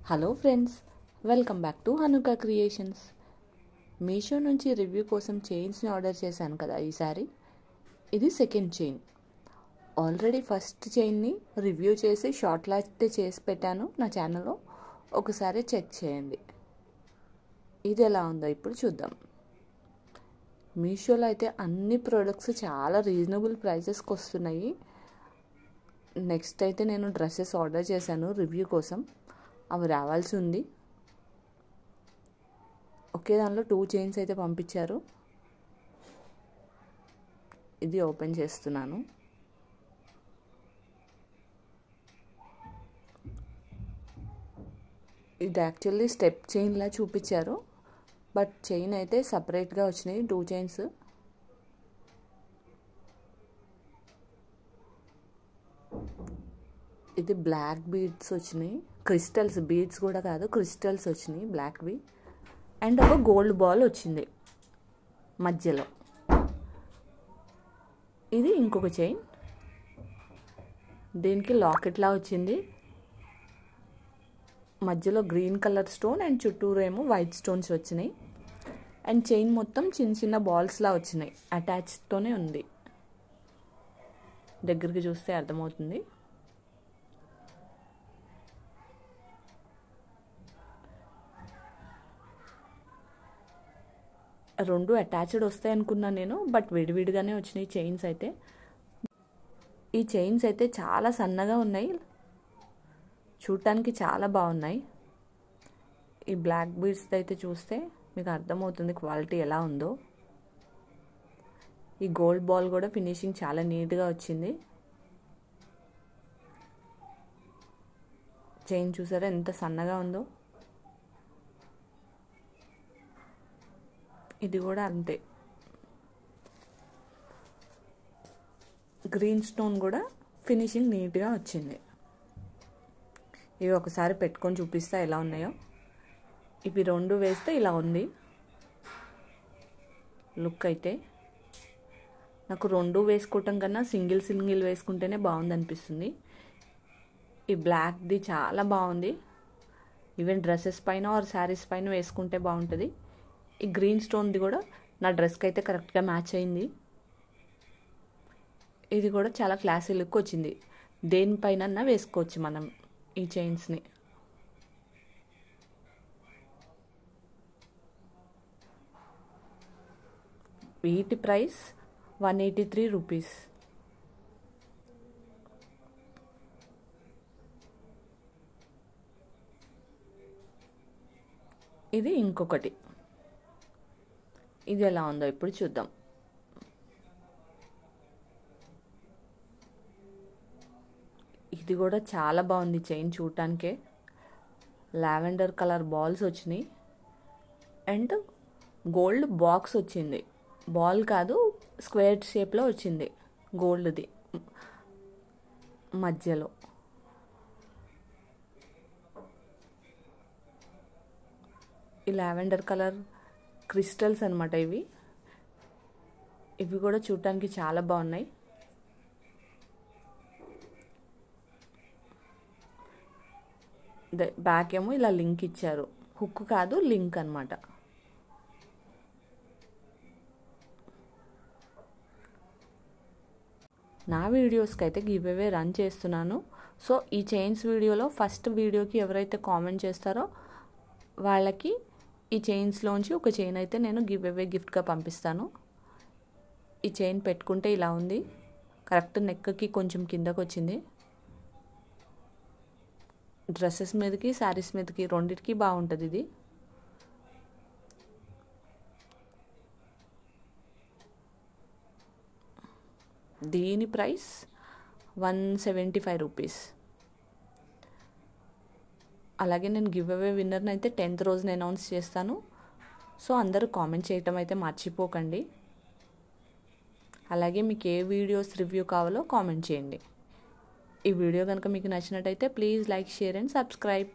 Hello friends, welcome back to Hanuka creations. Meesho నుంచి review కోసం చైన్స్ని ఆర్డర్ చేశాను కదా. ఈసారి ఇది సెకండ్ చైన్. ఆల్రెడీ ఫస్ట్ చైన్ని రివ్యూ చేసి షార్ట్లో అయితే చేసి పెట్టాను నా ఛానల్లో. ఒకసారి చెక్ చేయండి. ఇది ఎలా ఉందో ఇప్పుడు చూద్దాం. మీషోలో అయితే అన్ని ప్రోడక్ట్స్ చాలా రీజనబుల్ ప్రైసెస్కి వస్తున్నాయి. నెక్స్ట్ అయితే నేను డ్రెస్సెస్ ఆర్డర్ చేశాను రివ్యూ కోసం. అవి రావాల్సి ఉంది. ఒకే దానిలో 2 చైన్స్ అయితే పంపించారు. ఇది ఓపెన్ చేస్తున్నాను. ఇది యాక్చువల్లీ స్టెప్ చైన్లా చూపించారు, బట్ చైన్ అయితే సపరేట్గా వచ్చినాయి 2 చైన్స్. ఇది బ్లాక్ బీడ్స్ వచ్చినాయి, క్రిస్టల్స్, బీడ్స్ కూడా కాదు క్రిస్టల్స్ వచ్చినాయి బ్లాక్వి. అండ్ ఒక గోల్డ్ బాల్ వచ్చింది మధ్యలో. ఇది ఇంకొక చైన్. దీనికి లాకెట్లా వచ్చింది. మధ్యలో గ్రీన్ కలర్ స్టోన్ అండ్ చుట్టూరు ఏమో వైట్ స్టోన్స్ వచ్చినాయి. అండ్ చైన్ మొత్తం చిన్న చిన్న బాల్స్లా వచ్చినాయి. అటాచ్తోనే ఉంది. దగ్గరికి చూస్తే అర్థమవుతుంది. రెండు అటాచ్డ్ వస్తాయి అనుకున్నాను నేను, బట్ విడివిడిగానే వచ్చినాయి చైన్స్ అయితే. ఈ చైన్స్ అయితే చాలా సన్నగా ఉన్నాయి, చూడటానికి చాలా బాగున్నాయి. ఈ బ్లాక్ బీడ్స్ అయితే చూస్తే మీకు అర్థమవుతుంది క్వాలిటీ ఎలా ఉందో. ఈ గోల్డ్ బాల్ కూడా ఫినిషింగ్ చాలా నీట్గా వచ్చింది. చైన్ చూసారా ఎంత సన్నగా ఉందో. ఇది కూడా అంతే. గ్రీన్ స్టోన్ కూడా ఫినిషింగ్ నీట్గా వచ్చింది. ఇవి ఒకసారి పెట్టుకొని చూపిస్తా ఎలా ఉన్నాయో. ఇవి 2 వేస్తే ఇలా ఉంది లుక్ అయితే. నాకు 2 వేసుకోవటం కన్నా సింగిల్ వేసుకుంటేనే బాగుంది అనిపిస్తుంది. ఈ బ్లాక్ది చాలా బాగుంది. ఈవెన్ డ్రెస్సెస్ పైన ఆర్ శారీస్ పైన వేసుకుంటే బాగుంటుంది. ఈ గ్రీన్ స్టోన్ది కూడా నా డ్రెస్కి అయితే కరెక్ట్గా మ్యాచ్ అయింది. ఇది కూడా చాలా క్లాసీ లుక్ వచ్చింది. దేనిపైన వేసుకోవచ్చు మనం ఈ చైన్స్ని. వీటి ప్రైస్ 183 రూపీస్. ఇది ఇంకొకటి. ఇది ఎలా ఉందో ఇప్పుడు చూద్దాం. ఇది కూడా చాలా బాగుంది చైన్ చూడటానికే. లావెండర్ కలర్ బాల్స్ వచ్చినాయి అండ్ గోల్డ్ బాక్స్ వచ్చింది. బాల్ కాదు, స్క్వేర్ షేప్లో వచ్చింది గోల్డ్ది మధ్యలో. ఈ లావెండర్ కలర్ క్రిస్టల్స్ అనమాట ఇవి. ఇవి కూడా చూడటానికి చాలా బాగున్నాయి. బ్యాక్ ఏమో ఇలా లింక్ ఇచ్చారు. హుక్ కాదు, లింక్ అనమాట. నా వీడియోస్కి అయితే గివ్ అవే రన్ చేస్తున్నాను. సో ఈ చైన్స్ వీడియోలో ఫస్ట్ వీడియోకి ఎవరైతే కామెంట్ చేస్తారో వాళ్ళకి ఈ చైన్స్లోంచి ఒక చైన్ అయితే నేను గివ్ అవే గిఫ్ట్గా పంపిస్తాను. ఈ చైన్ పెట్టుకుంటే ఇలా ఉంది. కరెక్ట్ నెక్కి కొంచెం కిందకు వచ్చింది. డ్రెస్సెస్ మీదకి శారీస్ మీదకి రెండింటికి బాగుంటుంది ఇది. దీని ప్రైస్ 175 రూపీస్. అలాగే నేను గివ్ అవే విన్నర్ని అయితే 10th రోజున అనౌన్స్ చేస్తాను. సో అందరూ కామెంట్ చేయటం అయితే మర్చిపోకండి. అలాగే మీకు ఏ వీడియోస్ రివ్యూ కావాలో కామెంట్ చేయండి. ఈ వీడియో కనుక మీకు నచ్చినట్టయితే please like, share and subscribe.